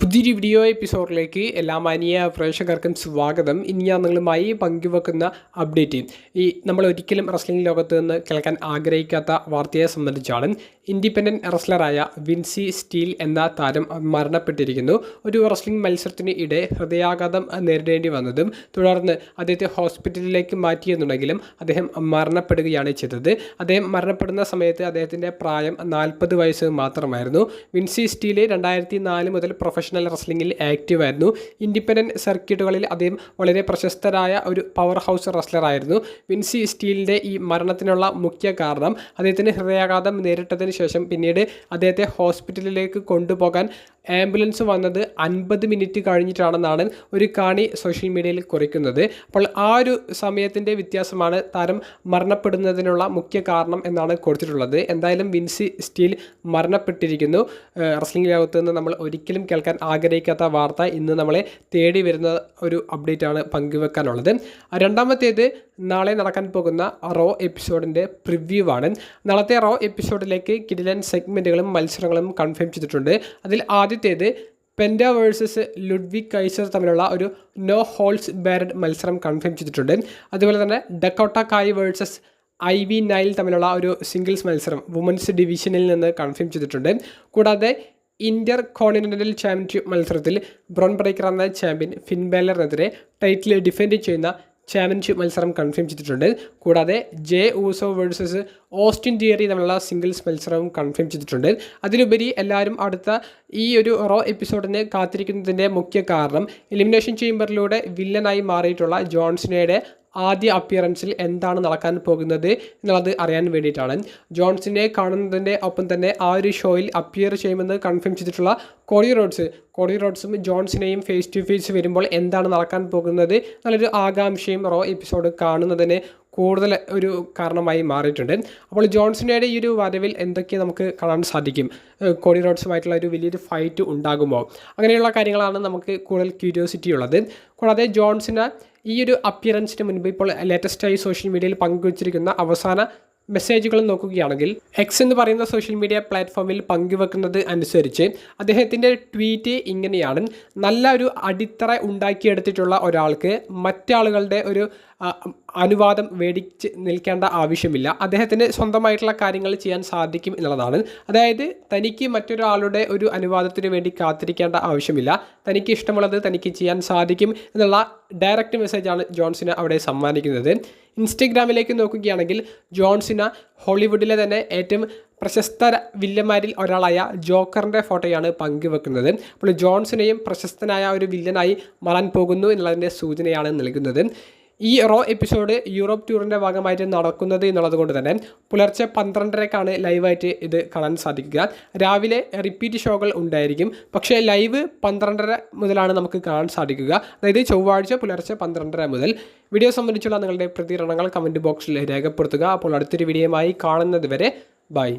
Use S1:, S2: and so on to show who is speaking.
S1: പുതിയൊരു വീഡിയോ എപ്പിസോഡിലേക്ക് എല്ലാ മാന്യ പ്രേക്ഷകർക്കും സ്വാഗതം. ഇനി ഞാൻ നിങ്ങളുമായി പങ്കുവെക്കുന്ന അപ്ഡേറ്റ് നമ്മൾ ഒരിക്കലും റെസ്ലിംഗ് ലോകത്ത് നിന്ന് കേൾക്കാൻ ആഗ്രഹിക്കാത്ത വാർത്തയെ സംബന്ധിച്ചാണ്. ഇൻഡിപെൻഡൻറ്റ് റെസ്ലറായ വിൻസി സ്റ്റീൽ എന്ന താരം മരണപ്പെട്ടിരിക്കുന്നു. ഒരു റെസ്ലിംഗ് മത്സരത്തിന് ഇടെ ഹൃദയാഘാതം നേരിടേണ്ടി വന്നതും തുടർന്ന് അദ്ദേഹത്തെ ഹോസ്പിറ്റലിലേക്ക് മാറ്റിയെന്നുണ്ടെങ്കിലും അദ്ദേഹം മരണപ്പെടുകയാണ് ചെയ്തത്. അദ്ദേഹം മരണപ്പെടുന്ന സമയത്ത് അദ്ദേഹത്തിൻ്റെ പ്രായം 40 വയസ്സ് മാത്രമായിരുന്നു. വിൻസി സ്റ്റീൽ 2004 മുതൽ പ്രൊഫഷണൽ റെസ്ലിംഗിൽ ആക്റ്റീവായിരുന്നു. ഇൻഡിപെൻഡൻറ്റ് സർക്യൂട്ടുകളിൽ അദ്ദേഹം വളരെ പ്രശസ്തരായ ഒരു പവർ ഹൗസ് റെസ്ലറായിരുന്നു. വിൻസി സ്റ്റീലിൻ്റെ ഈ മരണത്തിനുള്ള മുഖ്യ കാരണം അദ്ദേഹത്തിന് ഹൃദയാഘാതം നേരിട്ടതിന് ശേഷം പിന്നീട് അദ്ദേഹത്തെ ഹോസ്പിറ്റലിലേക്ക് കൊണ്ടുപോകാൻ ആംബുലൻസ് വന്നത് 50 മിനിറ്റ് കഴിഞ്ഞിട്ടാണെന്നാണ് ഒരു കാണി സോഷ്യൽ മീഡിയയിൽ കുറിക്കുന്നത്. അപ്പോൾ ആ ഒരു സമയത്തിൻ്റെ വ്യത്യാസമാണ് താരം മരണപ്പെടുന്നതിനുള്ള മുഖ്യ കാരണം എന്നാണ് കൊടുത്തിട്ടുള്ളത്. എന്തായാലും വിൻസി സ്റ്റീൽ മരണപ്പെട്ടിരിക്കുന്നു. റെസ്ലിംഗ് ലോകത്ത് നിന്ന് നമ്മൾ ഒരിക്കലും കേൾക്കാൻ ആഗ്രഹിക്കാത്ത വാർത്ത ഇന്ന് നമ്മളെ തേടി വരുന്ന ഒരു അപ്ഡേറ്റ് ആണ് പങ്കുവെക്കാനുള്ളത്. രണ്ടാമത്തേത് നാളെ നടക്കാൻ പോകുന്ന റോ എപ്പിസോഡിൻ്റെ പ്രിവ്യൂ ആണ്. നാളത്തെ റോ എപ്പിസോഡിലേക്ക് കിടിലൻ സെഗ്മെൻറ്റുകളും മത്സരങ്ങളും കൺഫേം ചെയ്തിട്ടുണ്ട്. അതിൽ ആദ്യത്തേത് പെൻഡ വേഴ്സസ് ലുഡ്വിഗ് കൈസർ തമ്മിലുള്ള ഒരു നോ ഹോൾസ് ബാരഡ് മത്സരം കൺഫേം ചെയ്തിട്ടുണ്ട്. അതുപോലെ തന്നെ ഡക്കോട്ട കായ് വേഴ്സസ് ഐവി നൈൽ തമ്മിലുള്ള ഒരു സിംഗിൾസ് മത്സരം വുമൻസ് ഡിവിഷനിൽ നിന്ന് കൺഫേം ചെയ്തിട്ടുണ്ട്. കൂടാതെ ഇന്റർ കോണ്ടിനെൻ്റൽ ചാമ്പ്യൻഷിപ്പ് മത്സരത്തിൽ ബ്രോൺ ബ്രേക്കർ എന്ന ചാമ്പ്യൻ ഫിൻ ബാലറിനെതിരെ ടൈറ്റിൽ ഡിഫെൻഡ് ചെയ്യുന്ന ചാമ്പ്യൻഷിപ്പ് മത്സരം കൺഫേം ചെയ്തിട്ടുണ്ട്. കൂടാതെ J Uso versus Austin theory തമ്മിലുള്ള സിംഗിൾസ് മത്സരവും കൺഫേം ചെയ്തിട്ടുണ്ട്. അതിലുപരി എല്ലാവരും അടുത്ത ഈ ഒരു റോ എപ്പിസോഡിന് കാത്തിരിക്കുന്നതിൻ്റെ മുഖ്യ കാരണം എലിമിനേഷൻ ചേംബറിലൂടെ വില്ലനായി മാറിയിട്ടുള്ള ജോൺസിനയുടെ ആദ്യ അപ്പിയറൻസിൽ എന്താണ് നടക്കാൻ പോകുന്നത് എന്നുള്ളത് അറിയാൻ വേണ്ടിയിട്ടാണ്. ജോൺസിനെ കാണുന്നതിൻ്റെ ഒപ്പം തന്നെ ആ ഒരു ഷോയിൽ അപ്പിയർ ചെയ്യുമെന്ന് കൺഫേം ചെയ്തിട്ടുള്ള കോഡി റോഡ്സും ജോൺസിനെയും ഫേസ് ടു ഫേസ് വരുമ്പോൾ എന്താണ് നടക്കാൻ പോകുന്നത് നല്ലൊരു ആകാംക്ഷയും റോ എപ്പിസോഡ് കാണുന്നതിന് കൂടുതൽ ഒരു കാരണമായി മാറിയിട്ടുണ്ട്. അപ്പോൾ ജോൺസിനയുടെ ഈ ഒരു വരവിൽ എന്തൊക്കെ നമുക്ക് കാണാൻ സാധിക്കും? കോഡി റോഡ്സുമായിട്ടുള്ള ഒരു വലിയൊരു ഫൈറ്റ് ഉണ്ടാകുമോ? അങ്ങനെയുള്ള കാര്യങ്ങളാണ് നമുക്ക് കൂടുതൽ ക്യൂരിയോസിറ്റി ഉള്ളത്. കൂടാതെ ജോൺസിന് ഈ ഒരു അപ്പിയറൻസിന് മുൻപ് ഇപ്പോൾ ലേറ്റസ്റ്റായി സോഷ്യൽ മീഡിയയിൽ പങ്കുവച്ചിരിക്കുന്ന അവസാന മെസ്സേജുകൾ നോക്കുകയാണെങ്കിൽ എക്സ് എന്ന് പറയുന്ന സോഷ്യൽ മീഡിയ പ്ലാറ്റ്ഫോമിൽ പങ്കുവെക്കുന്നത് അനുസരിച്ച് അദ്ദേഹത്തിൻ്റെ ട്വീറ്റ് ഇങ്ങനെയാണ്: നല്ല ഒരു അടിത്തറ ഉണ്ടാക്കിയെടുത്തിട്ടുള്ള ഒരാൾക്ക് മറ്റാളുകളുടെ ഒരു അനുവാദം മേടിച്ച് നിൽക്കേണ്ട ആവശ്യമില്ല. അദ്ദേഹത്തിന് സ്വന്തമായിട്ടുള്ള കാര്യങ്ങൾ ചെയ്യാൻ സാധിക്കും എന്നുള്ളതാണ്. അതായത് തനിക്ക് മറ്റൊരാളുടെ ഒരു അനുവാദത്തിന് വേണ്ടി കാത്തിരിക്കേണ്ട ആവശ്യമില്ല. തനിക്ക് ഇഷ്ടമുള്ളത് തനിക്ക് ചെയ്യാൻ സാധിക്കും എന്നുള്ള ഡയറക്റ്റ് മെസ്സേജാണ് ജോൺസിന് അവിടെ സമ്മാനിക്കുന്നത്. ഇൻസ്റ്റഗ്രാമിലേക്ക് നോക്കുകയാണെങ്കിൽ ജോൺസിന് ഹോളിവുഡിലെ തന്നെ ഏറ്റവും പ്രശസ്ത വില്ലന്മാരിൽ ഒരാളായ ജോക്കറിൻ്റെ ഫോട്ടോയാണ് പങ്കുവെക്കുന്നത്. അപ്പോൾ ജോൺസിനെയും പ്രശസ്തനായ ഒരു വില്ലനായി മാറാൻ പോകുന്നു എന്നുള്ളതിൻ്റെ സൂചനയാണ് നൽകുന്നത്. ഈ റോ എപ്പിസോഡ് യൂറോപ്പ് ടൂറിൻ്റെ ഭാഗമായിട്ട് നടക്കുന്നത് എന്നുള്ളത് കൊണ്ട് തന്നെ പുലർച്ചെ 12:30ക്കാണ് ലൈവായിട്ട് ഇത് കാണാൻ സാധിക്കുക. രാവിലെ റിപ്പീറ്റ് ഷോകൾ ഉണ്ടായിരിക്കും, പക്ഷേ ലൈവ് 12:30 മുതലാണ് നമുക്ക് കാണാൻ സാധിക്കുക. അതായത് ചൊവ്വാഴ്ച പുലർച്ചെ 12:30 മുതൽ. വീഡിയോ സംബന്ധിച്ചുള്ള നിങ്ങളുടെ പ്രതികരണങ്ങൾ കമൻറ്റ് ബോക്സിൽ രേഖപ്പെടുത്തുക. അപ്പോൾ അടുത്തൊരു വീഡിയോയുമായി കാണുന്നത് വരെ ബൈ.